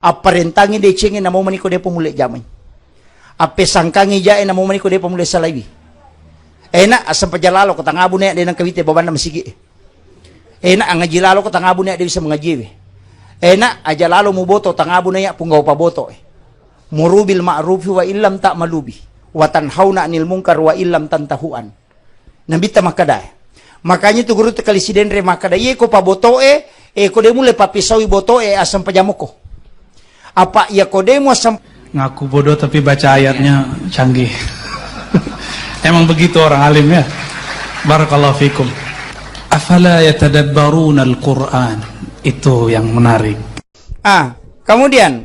Apa rentangi de cengin na mau maniko de pemulai jamai. Apa sangkangi jae na mau maniko de pemulai salawi. Enak asam pajalalo ko tangabu ne de nang kawite baban na masigi. Enak ang ngajilalo ko tangabu ne de bisa mengajiwe. Enak aja lalo mu boto tangabu ne ya punggaw pa boto. Murubil ma'rufi wa illam tak malubi. Wa tanhauna anil munkar wa illam tantahuan. Nambita makadai. Makanya tu guru tekali sidendre makadai ko pa boto ko de mulai papisawi boto asam pajamoko. Apa ya kodemu asam ngaku bodoh tapi baca ayatnya canggih. Emang begitu orang alim ya. Barakallahu fikum. Afala yatadabbaruna al-Qur'an. Itu yang menarik. Kemudian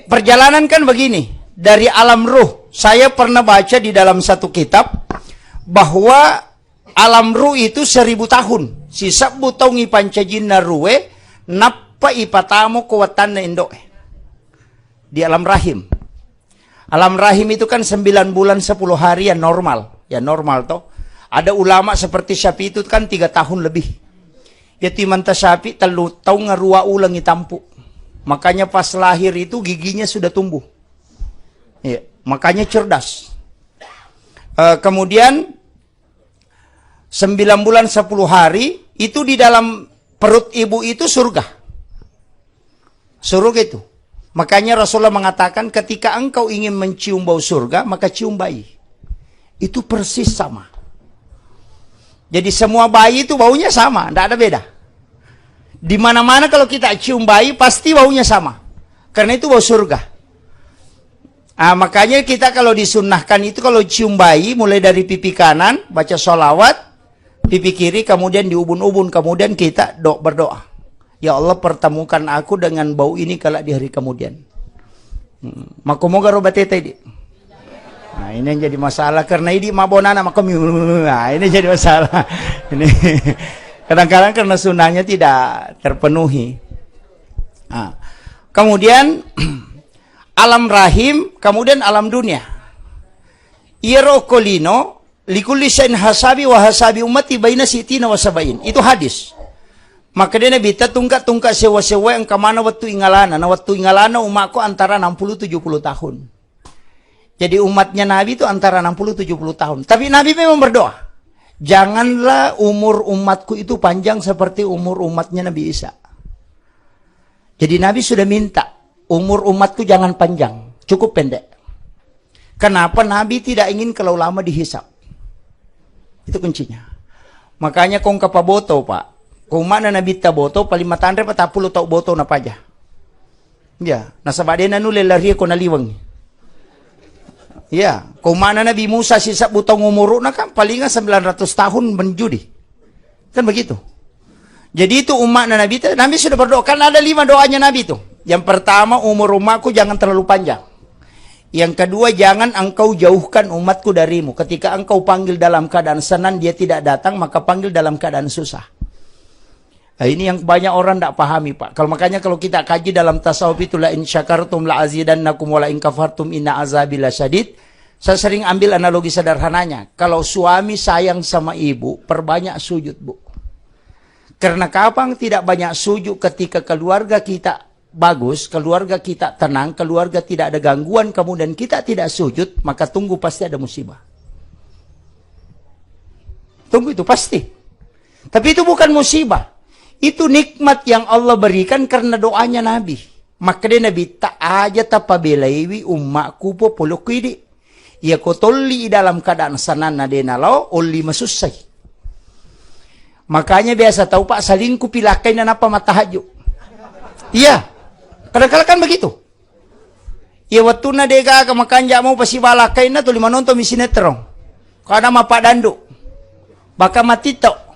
perjalanan kan begini. Dari alam ruh, saya pernah baca di dalam satu kitab bahwa alam ruh itu 1000 tahun. Sisa butongi pancajinna ruwe napa ipatamo kuwatan na indo di alam rahim. Alam rahim itu kan 9 bulan 10 hari yang normal. Ya normal toh. Ada ulama seperti Syafi'i itu kan 3 tahun lebih. Yaitu imanta Syafi'i telu tahun ngarua ulang itampu. Makanya pas lahir itu giginya sudah tumbuh. Ya, makanya cerdas. Kemudian 9 bulan 10 hari itu di dalam perut ibu itu surga. Surga itu. Makanya Rasulullah mengatakan ketika engkau ingin mencium bau surga, maka cium bayi. Itu persis sama. Jadi semua bayi itu baunya sama, tidak ada beda. Di mana-mana kalau kita cium bayi pasti baunya sama. Karena itu bau surga. Makanya kita kalau disunnahkan itu kalau cium bayi mulai dari pipi kanan, baca sholawat, pipi kiri, kemudian diubun-ubun, kemudian kita berdoa. Ya Allah pertemukan aku dengan bau ini kala di hari kemudian. Makomoga robatete di. Nah, ini yang jadi masalah karena ini mabonana makom. Nah, ini jadi masalah. Ini kadang-kadang karena sunnahnya tidak terpenuhi. Kemudian alam rahim, kemudian alam dunia. Irokolino likulli syai'in hasabi wa hasabi ummati baina sitina wa sabain. Itu hadis. Maka dia Nabi tungka sewa-sewa yang kemana waktu ingalana. Nah waktu ingalana umatku antara 60-70 tahun. Jadi umatnya Nabi itu antara 60-70 tahun. Tapi Nabi memang berdoa. Janganlah umur umatku itu panjang seperti umur umatnya Nabi Isa. Jadi Nabi sudah minta. Umur umatku jangan panjang. Cukup pendek. Kenapa Nabi tidak ingin kalau lama dihisap? Itu kuncinya. Makanya kong kapaboto pak. Kung mana Nabi taboto, palimatandre patapulo tau boto na paja. Ya, nasabade na nule lari ko naliwang. Ya, kung mana Nabi Musa sisa butong umuro na kan, palingan 900 tahun menjudi. Kan begitu. Jadi itu umat na Nabi sudah berdoa. Kan ada 5 doanya Nabi itu. Yang pertama, umur umatku jangan terlalu panjang. Yang kedua, jangan engkau jauhkan umatku darimu. Ketika engkau panggil dalam keadaan senang, dia tidak datang, maka panggil dalam keadaan susah. Nah, ini yang banyak orang tidak pahami pak. Makanya kalau kita kaji dalam tasawuf itu la in syakartum la azidannakum wa la in kafartum inna azabi lasyadid. Saya sering ambil analogi sederhananya. Kalau suami sayang sama ibu, perbanyak sujud bu. Karena kapan tidak banyak sujud ketika keluarga kita bagus, keluarga kita tenang, keluarga tidak ada gangguan, kemudian kita tidak sujud, maka tunggu pasti ada musibah. Tunggu itu pasti. Tapi itu bukan musibah. Itu nikmat yang Allah berikan karena doanya Nabi. Maka dia Nabi tak aja tapabelaiwi ummakku po polokidi. Ya kotoli dalam keadaan sanana denalo oli masusay. Makanya biasa tahu pak salingku pilakai na apa matahaju. Iya. Kadang-kadang kan begitu. Ya waktu na dega kamakanja mau pasi balakay na to lima nonton misinetron. Kada mapak dandu. Baka matito.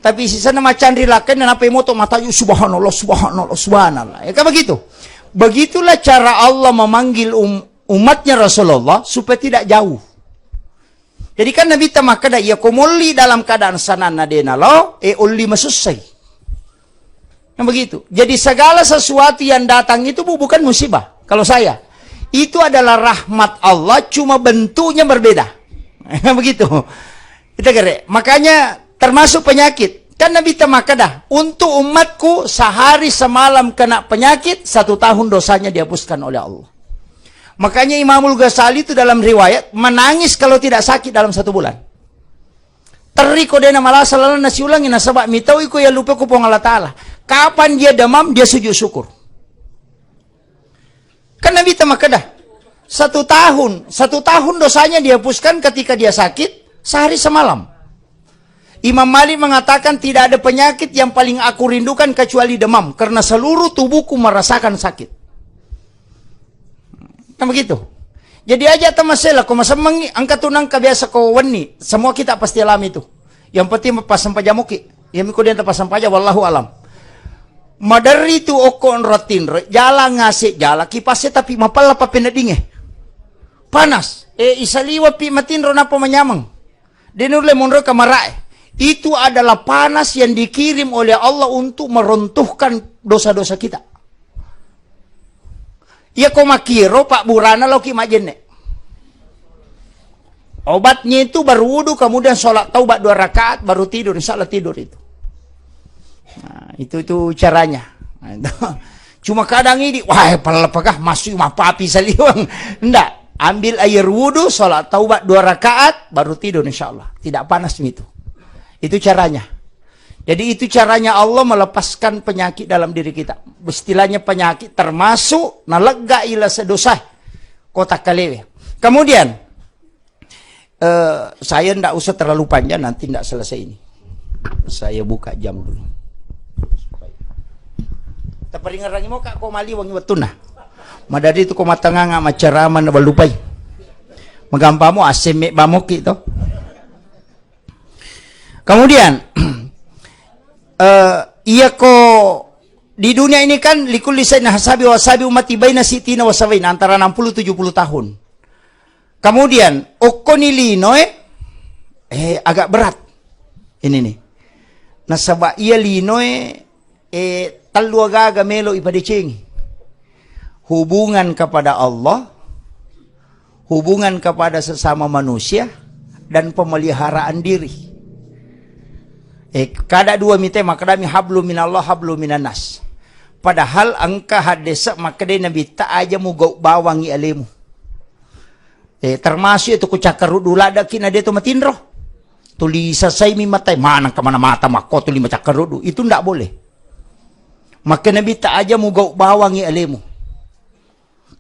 Tapi sisa nama candri lakai dan apa moto matanya subhanallah subhanallah subhanallah. Ya kan begitu. Begitulah cara Allah memanggil umatnya Rasulullah supaya tidak jauh. Jadi kan Nabi tamakada ya komoli dalam keadaan sanana denalo olli masusai. Yang begitu. Jadi segala sesuatu yang datang itu bukan musibah. Kalau saya itu adalah rahmat Allah cuma bentuknya berbeda. Begitu. Kita kira. Makanya termasuk penyakit. Kan Nabi makadah, untuk umatku sehari semalam kena penyakit, 1 tahun dosanya dihapuskan oleh Allah. Makanya Imamul Ghazali itu dalam riwayat menangis kalau tidak sakit dalam 1 bulan. Teriko dena malah selalu nasi ulangi nasabak mitau iko ya lupa ku pong Allah Ta'ala. Kapan dia demam, dia sujud syukur. Kan Nabi makadah, 1 tahun dosanya dihapuskan ketika dia sakit sehari semalam. Imam Malik mengatakan tidak ada penyakit yang paling aku rindukan kecuali demam, karena seluruh tubuhku merasakan sakit. Kan begitu. Jadi aja tamaselah ko masamang angkat tunang kabiasa ko wani, semua kita pasti alami itu. Yang penting pas sampai jamuki, yang ko dia pas sampai aja wallahu alam. Madari tu okon rotin, jala ngasih jala kipasnya tapi mapala pa pinadinge. Panas. Isaliwa pi matin ron apa menyamang. Denule monro kamarae. Itu adalah panas yang dikirim oleh Allah untuk meruntuhkan dosa-dosa kita. Ia ko makiro Pak Burana lo ki majenne. Obatnya itu baru wudu, kemudian sholat taubat 2 rakaat, baru tidur. Insyaallah tidur itu. Nah, itu caranya. Nah, itu. Cuma kadang ini, wah apakah masuk papi saliwang. Enggak, ambil air wudu, sholat taubat 2 rakaat, baru tidur insyaallah. Tidak panas itu. Itu caranya. Jadi itu caranya Allah melepaskan penyakit dalam diri kita. Istilahnya penyakit termasuk nalega ila sedosah kotak kalewe. Kemudian saya tidak usah terlalu panjang, nanti tidak selesai ini. Saya buka jam dulu. Terperingat mo kak ko mali wangi watuna. Madadi itu ko matanganga macaraman na balupay. Magampamo aseme bamoki to. Kemudian iya ko di dunia ini kan likul lisan hasabi wasabi umati baina sitina wasabain, antara 60-70 tahun. Kemudian okonilino agak berat. Ini nih. Nasaba iya linoe taluagaga melo ipadecing. Hubungan kepada Allah, hubungan kepada sesama manusia, dan pemeliharaan diri. Kada dua mite makadami hablu minallah hablu minanas. Padahal angka hadesa makade nabi ta aja mu bawangi alemu. Termasuk itu kucakar dula ada kina dia tu matinro. Tulisa say mi matay mana kamana mata mako tuli macakar rudu. Itu ndak boleh. Maka nabi ta aja mu bawangi alemu.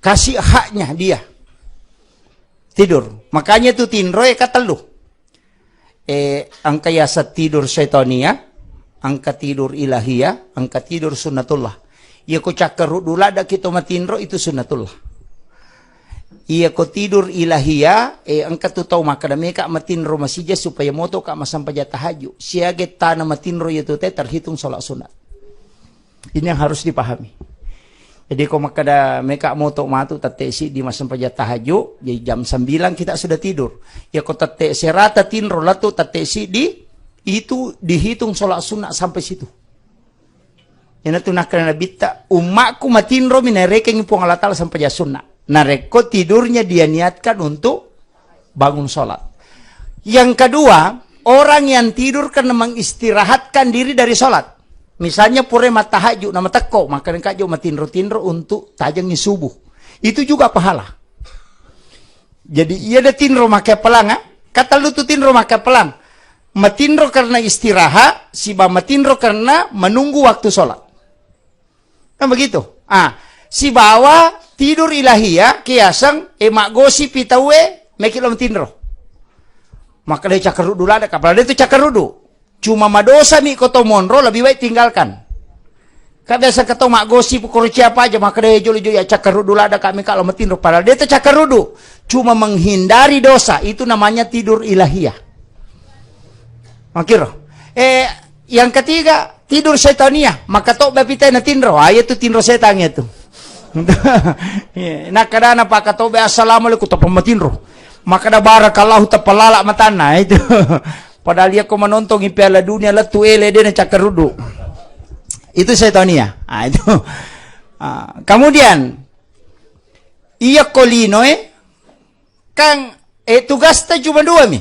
Kasih haknya dia. Tidur. Makanya tu tinro katelu. Angka yasa tidur syaitania, angka tidur ilahiyah, angka tidur sunnatullah. Ia ko cakar dula ada kita matinro itu sunnatullah. Ia ko tidur ilahiyah, angka tu tahu maka dami ka matinro masija supaya moto ka masampaja tahajud. Siaget tanah matinro itu terhitung salat sunat. Ini yang harus dipahami. Jadi kalau makada mereka moto matu tatesi di masampaja tahajud, jadi jam 9 kita sudah tidur. Ya ko tate serata tinro latu tatesi di itu dihitung salat sunat sampai situ. Yana tu nakana bitta umakku matinro minarekeng pong Allah Taala sampai sunat. Nareko tidurnya dia niatkan untuk bangun salat. Yang kedua, orang yang tidur karena mengistirahatkan diri dari salat. Misalnya pure matahaju nama teko, maka kajo matinro-tinro untuk tajangi subuh. Itu juga pahala. Jadi ia ada tinro makai pelang, kata lu tu tinro makai pelang. Matinro karena istirahat, si matinro karena menunggu waktu sholat. Kan begitu. Si bawa tidur ilahiyah, kiasang, mak gosi pitawe, mekilo matinro. Maka dia cakar dulu ada, kapal dia tu cakar dulu. Cuma madosa mi koto monro lebih baik tinggalkan. Kak biasa keto mak gosi pukul siapa aja maka dia joli-joli ya cakar dulu ada kami kalau matinro padahal dia cakar dulu. Cuma menghindari dosa itu namanya tidur ilahiyah. Makiro. Yang ketiga tidur setania maka tok bapita na tinro. Itu tinro setan itu. Nak kadana pak kato be assalamualaikum to pematinro. Maka da barakallahu tapalala matana itu. Padahal dia ko menonton di Piala Dunia letu ele dia cakar rudu. Itu setania. Itu. Kemudian iya kolino kang tugasnya cuma 2 mi.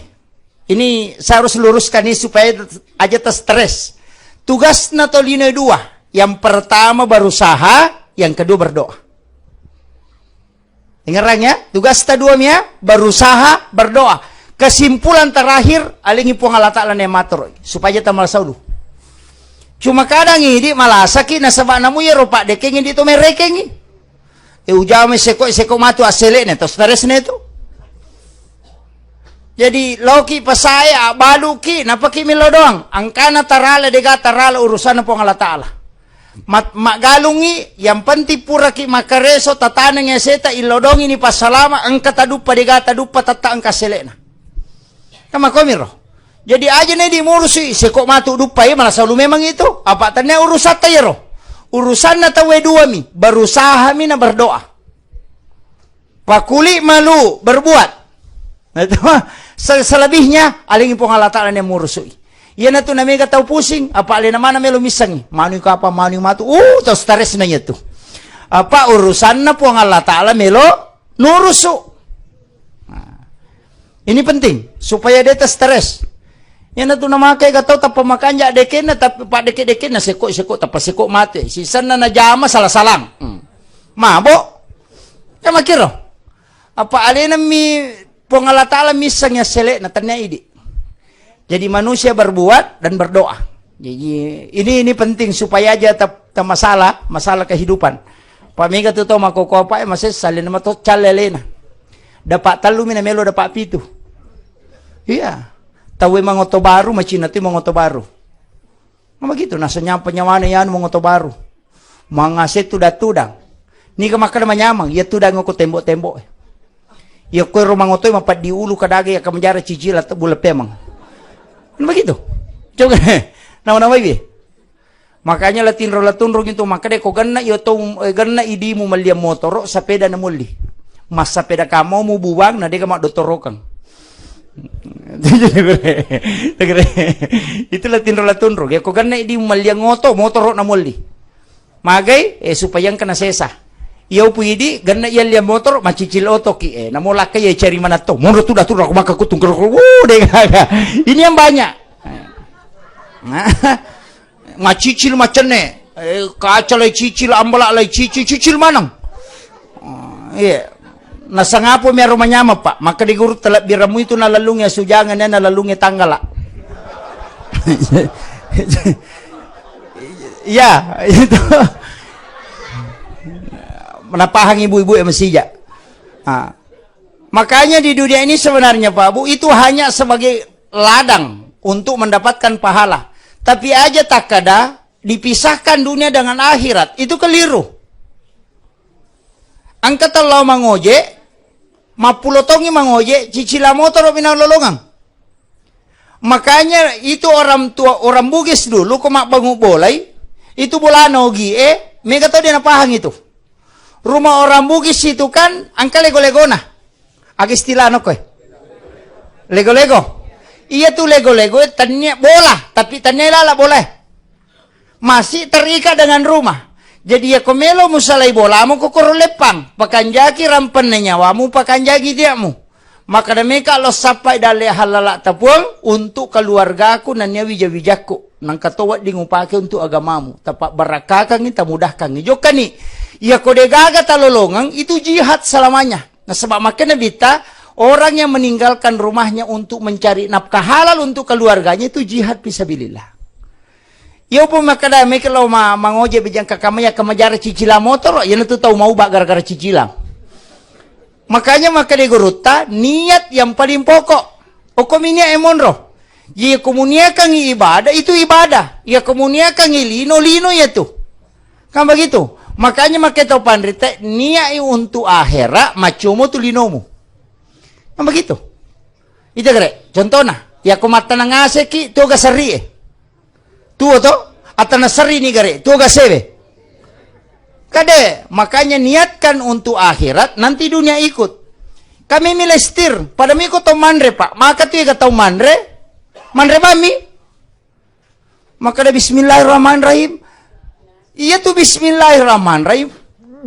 Ini saya harus luruskan ini supaya aja stres. Tugasnya tolino dua. Yang pertama berusaha, yang kedua berdoa. Dengarang ya, tugas dua mia berusaha, berdoa. Kesimpulan terakhir, alingi pun Allah Ta'ala nematur supaya kita malasau dulu. Cuma kadang ini malasaki nasabak namu ya ropak dekeng ini to merekeng. Ujame seko matu asele ne to stress ne to. Jadi loki pasaya baluki napaki milo doang. Angkana tarala dega tarala urusan pun Allah Ta'ala. Magalungi yang penting pura ki makareso tatana ngeseta ilodong ini pasalama angka tadupa dega tadupa tata angka selena. Kama komiro. Jadi aja nih dimurusi sekok matu dupa ya malah selalu memang itu. Apa tanya urusan tayro. Urusan na tawe dua mi berusaha mi na berdoa. Pakuli malu berbuat. Nah itu selebihnya alingi pun Allah Ta'ala yang murusui. Iya na tu namanya tahu pusing. Apa alina mana melu misangi. Manu ka apa manu matu. To stres na itu. Apa urusan na pun Allah Ta'ala melo nurusu. Ini penting supaya dia stres. Yan na to na makay gataw tapa makanya deken na tapi pa deken na seko tapa seko mate. Sisan na najama salah-salang. Mabo. Ya makiro. Apa alina mi pong Allah Ta'ala misangnya sele na tanya idi. Jadi manusia berbuat dan berdoa. Jadi ini penting supaya aja ta masalah kehidupan. Pamiga to makoko apa masih salin na to chalelena. Dapat talu mina melo dapat pitu. Iya. Tahu mangoto baru macina tu mangoto baru. Mama gitu nasa nyampa nyawana yan mangoto baru. Mga setu tudang. Ni ka makana manyamang ya tudang ko tembok-tembok. Ya ko ro mangoto mapat di ulu kadage ya kamjara cicil at bula pemang. Ano begitu? Coba nama-nama ibi. Makanya latunro gitu makade ko ganna yo to ganna idi mo malia motoro sa peda na muli. Mas sa peda kamo mo buwang na de ka madotorokan. Itu latunro. Ya ko ganna idi mo malia ngoto motoro na muli. Magay supaya kana sesa. Iyo pwede ganna iya motor macicil oto ki namula kay cari mana to. Moro tu datur ako makakutung ko. Ini yang banyak. Macicil macane. Kaca lay cicil ambala lay cicil manang. Iya. Nasa nga po meron manyama pa. Maka di guru talap biramu itu nalalungnya sujangan na nalalungnya tanggala. Ya, itu. Menapahang ibu-ibu yang mesija. Makanya di dunia ini sebenarnya Pak Bu itu hanya sebagai ladang untuk mendapatkan pahala. Tapi aja tak kada dipisahkan dunia dengan akhirat. Itu keliru. Angkat Allah mangoje, mapulotongi mangoje, cicila motor pinalolongan. Makanya itu orang tua orang Bugis dulu kemak bangu bolai itu bola nogi mega tau dia napahang itu. Rumah orang Bugis itu kan angka lego-lego nah. Agi istilah ano ko Lego-lego. Iya tuh lego-lego tanya bola, tapi tanya lala boleh. Masih terikat dengan rumah. Jadi ya komelo musalai bola mo kokoro lepang, pakanjaki rampan na nyawamu, pakanjaki diamu. Maka demeka lo sampai dale halala tapuang untuk keluargaku nan wija-wijaku nang katawat di ngupake untuk agamamu. Tapak barakakang kita mudahkan ngijokan ni. Ya kode gaga talolongang itu jihad selamanya. Nah sebab makanya bita orang yang meninggalkan rumahnya untuk mencari nafkah halal untuk keluarganya itu jihad fisabilillah. Ya pun makanya mereka lo mangoje bejang kakamaya kemajara cicilan motor ya itu tahu mau bak gara-gara cicilan. Makanya makanya guruta niat yang paling pokok. Okominya emonro. Ya komunia kang ibadah itu ibadah. Ya komunia kang lino ya tuh. Kan begitu. Makanya makanya tahu pandrita niat untuk akhirat macumu tu linomu. Kan begitu. Itu kere. Contohnya, ya kumata nang aseki tu gasari tuh to atana sari ni gare tu gasebe. Kade, makanya niatkan untuk akhirat nanti dunia ikut. Kami milestir pada miko to manre Pak. Maka tu ya tahu manre mami. Maka ada bismillahirrahmanirrahim. Iya tuh bismillahirrahmanirrahim.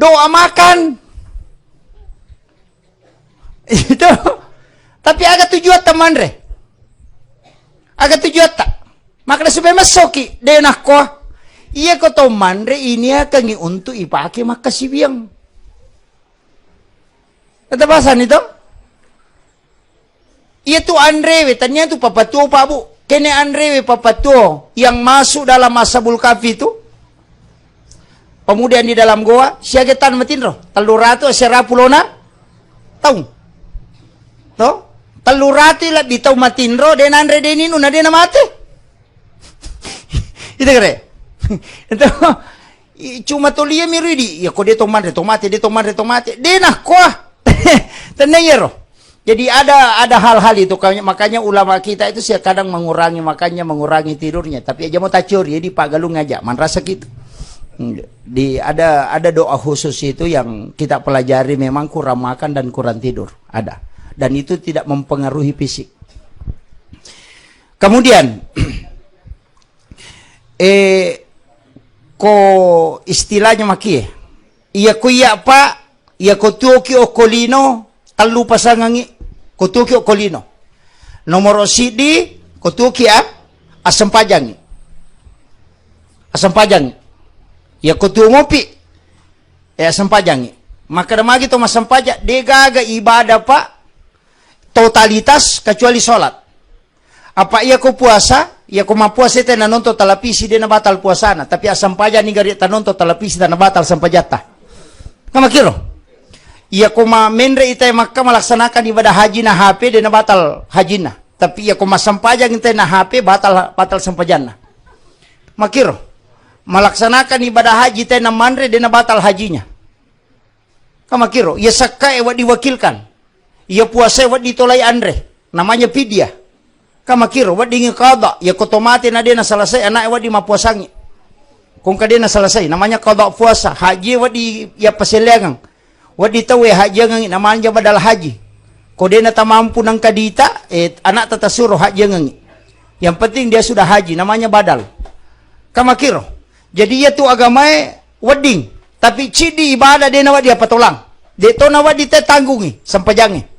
Doa makan. Itu. Tapi agak tujuan teman re. Agak tujuan tak. Maka supaya masoki denah ko. Iya ko to manre ini akan untuk ipake makasibiyang. Kata bahasan itu? Iya tu Andrewe, tanya tu papatuo Pak Bu. Kene Andrewe papatuo yang masuk dalam Ashabul Kahfi itu. Kemudian di dalam goa, siagetan matinro. Teluratu serapulona tahu. Toh? Telurati lah di tahu matinro dan Andre deninu na dena mate. Itu kere. Itu cuma tolia miridi. Ya kok dia tomate, dia tomate. Dena kuah. Tenayero. Jadi ada hal-hal itu, makanya ulama kita itu sih kadang mengurangi tidurnya. Tapi aja mau tacur ya di Pak Galung ngajak, man rasa gitu. Ada doa khusus itu yang kita pelajari, memang kurang makan dan kurang tidur ada, dan itu tidak mempengaruhi fisik. Kemudian ko istilahnya makie iya ko iya Pak, iya ko tuoki okolino talu pasangangi ko tuoki okolino nomor sidi ko tuoki asam pajangi ya ko tuo ngopi asam pajangi maka damagi to masam pajak de gaga ibadah Pak totalitas kecuali sholat. Apa iya ko puasa, iya ko mapuasa ite na nonto talapisi de na batal puasana, tapi asam paja ni gari ta nonto talapisi na batal sampajata. Kama kiro. Iya ko menre ite makka melaksanakan ibadah haji na HP de na batal hajina, tapi iya ko masampaja ite na HP batal sampajana. Makiro. Melaksanakan ibadah haji ite na manre de na batal hajinya. Kama kiro, iya sakka ewa diwakilkan. Iya puasa ewa ditolai andre, namanya pidyah. Kama kiro wat dingi qada ya kotomate na dia na selesai anak wat di mapuasangi kung ka dia na selesai namanya qada puasa haji wat di ya paselegang wat di tawe haji ngangi namanya badal haji ko dia na tamampu nang kadita anak tata suruh haji ngangi yang penting dia sudah haji namanya badal. Kama kiro jadi ya tu agamae wedding tapi cidi ibadah dia na wat dia patolang dia to na wat di tanggungi sampajangi.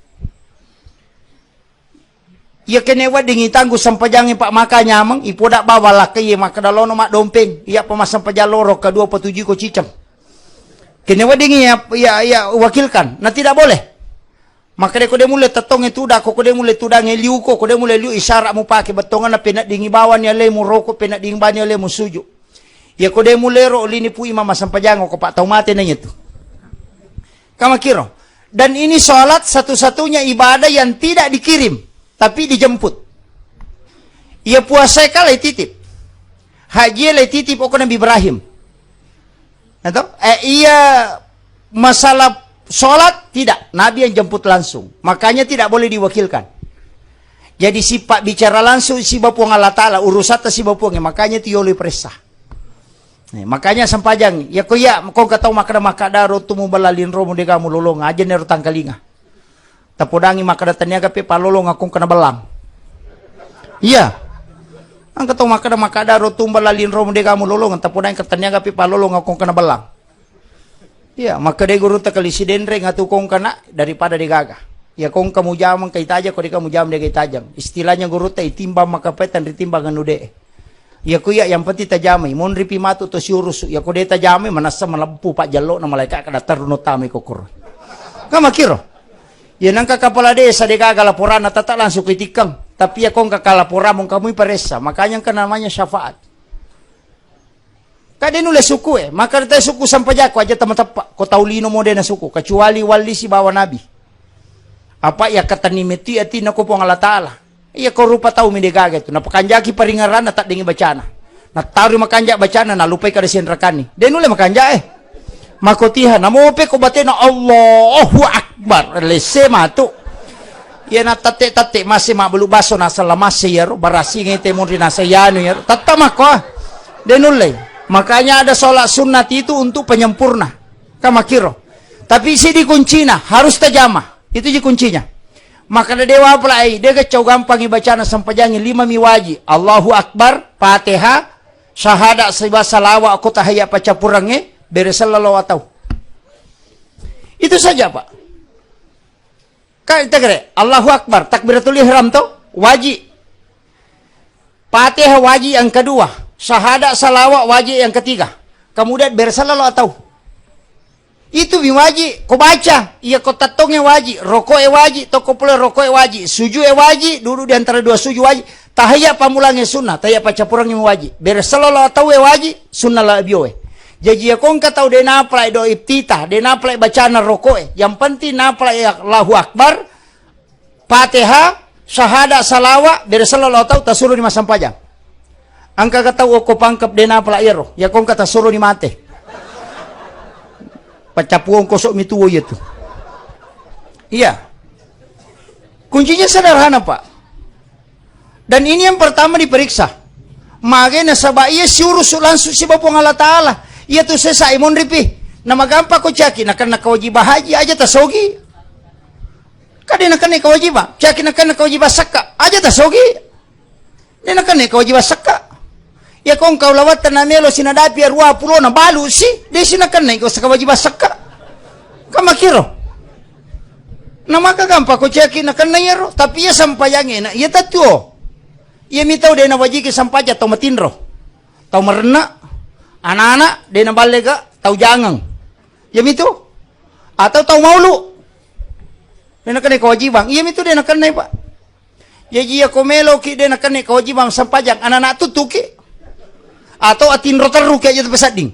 Ia kene wa dingi tanggu sampajangi Pak makanya amang ipodak bawala ke ye makadalono mak dompeng ia pemasang pajaloro ke 27 ko cicam. Kene wa dingi ya wakilkan. Nah tidak boleh. Maka dia kode mulai tetong itu dah kode mulai tudang liu ko kode mulai liu isyarat mu pakai betongan na penak dingi bawan ya le mu rokok penak dingi ban ya le mu suju. Ya kode mulai ro lini pu imam sampajango ko Pak tau mate nanya itu. Kama kiro. Dan ini salat satu-satunya ibadah yang tidak dikirim tapi dijemput. Ia puasa kalai titip. Haji lai titip oko Nabi Ibrahim. Atau ia masalah sholat tidak, Nabi yang jemput langsung. Makanya tidak boleh diwakilkan. Jadi sifat bicara langsung si bapuang Allah Ta'ala urusata si bapuangnya, makanya tioli presah. Makanya sampajang ya ko ya kau katau makada rotumu balalin romo de kamu lolong aja nero tangkalinga. Tapodangi makadatannya kape palolong akong kena belang. Iya. Ang katong makada rotumba lalin romo de kamu lolong tapodangi katanya kape palolong akong kena belang. Iya, maka de guru ta kali sidendre ngatu kong kana daripada de gaga. Ya kong kamu jamang kay taja ko de kamu jam de kay tajang. Istilahnya guru ta itimbang makapetan ritimbangan nude. Ya kuya yang penting tajamai mon ripi matu to siurus ya ko de tajamai manasa malampu Pak Jallo na malaikat kada taruno tami kokor. Kama kiro. Ya nangka kepala desa de gagal laporan tata langsung kritikang. Tapi ya kong kakalaporan mong kamu iparesa. Makanya kan namanya syafaat. Kade nule suku maka dita suku sampajako aja teman-teman. Ko taulino mo de na suku kecuali wali si bawa nabi. Apa ya kata nimeti ati na ko pong Allah Ta'ala. Iya ko rupa tau mi de gaga itu. Napakanjaki paringaran na tak dingi bacana. Natari makanjak bacana na lupay kada senrakani. De nule makanja makotihan namope ko batena Allahu Akbar lese matu ya na tate masih mabulu baso na salamase yaro barasi ngite mo rin nasa yano yaro tatama ko denule makanya ada sholat sunnat itu untuk penyempurna kama kiro tapi isi dikuncinya harus tajamah itu di kuncinya maka ada dewa pelai dia kecau gampang ibacana sampajangin 5 miwaji Allahu Akbar Fatihah syahadat sebasa lawa aku tahayat pacapurange beresallallahu atau itu saja Pak. Kan kita kira Allahu Akbar takbiratul ihram tuh wajib. Fatihah wajib yang kedua, syahadat salawat wajib yang ketiga. Kemudian bersalawat atau itu wajib, kau baca, iya kau tatongnya wajib, rokok wajib, toko pula rokok wajib, sujud wajib, duduk di antara dua sujud wajib, tahiyat pamulangnya sunnah, tahiyat pacapurangnya wajib, bersalawat atau wajib, sunnah lah bioe. Jadi ya kau tahu dia naplai do iftitah, dia naplai bacaan rokok, yang penting naplai Allahu Akbar, Fatihah, syahadat salawat, bersalawat atau tasuruh di masa pajang. Angka kata kau pangkap dia naplai ero, ya kau kata suruh di mate. Pacapuang kosok itu itu. Iya. Kuncinya sederhana, Pak. Dan ini yang pertama diperiksa. Magena sabah iya surus langsung si Bapong Allah Ta'ala. Iya tuh selesai mon ripi. Nama gampang kau caki. Nak kewajibah haji aja tasogi. Kadang nak kewajibah. Caki nak kewajibah sakka aja tasogi. Dia nak kewajibah sakka. Ya kong kau lawat tanamelo sinadapi arwa pulo na balu si de sinakan na ikaw sa kawajibah sakka kamakiro na makagampa ko cheki na kanayero tapi ya sampayangin na ya tatuo ya mitaw de na wajiki sampaja tau matinro tau marena anak-anak de na balega tau jangang ya mito atau tau maulu de na kanay kawajibang iya mito de na kanay pa ya jiya komelo ki de na kanay kawajibang sampajang anak-anak tutuki atau atin rotaru kayak gitu pesading.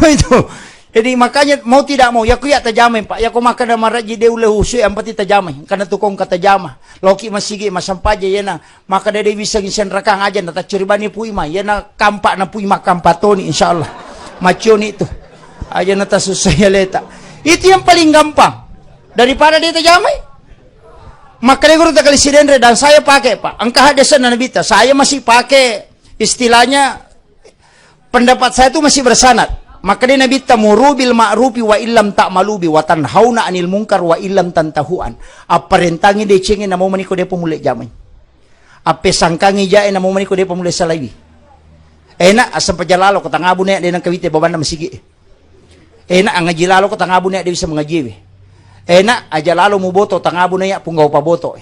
Itu. Jadi makanya mau tidak mau ya kuya tajamai Pak. Ya ko makan maraji de ule usu yang pati tajamai. Karena tukong kata jama. Loki masigi masampaje ya na maka de bisa ngisen rakang aja na tacuribani puima ya na kampak na puima kampatoni insyaallah. Macioni itu. Aja na tasusah ya leta. Itu yang paling gampang. Daripada dia tajamai. Maka dia guru tak kali sidendre dan saya pakai Pak. Angka hadasan na nabita. Saya masih pakai istilahnya pendapat saya itu masih bersanad. Maka dia Nabi tamuru bil ma'rufi wa illam ta'malubi wa tanhauna 'anil munkar wa illam tantahuan. Apa rentangi de cengin na mau maniko de pemulai jamai. Apa sangkangi jae na mau maniko de pemulai salawi. Enak asam pajalalo ko tangabu ne de nang kawite baban na masigi. Enak ang ngajilalo ko tangabu ne de bisa mengaji. Enak ajalalo mo boto tangabu ne ya punggaw pa boto.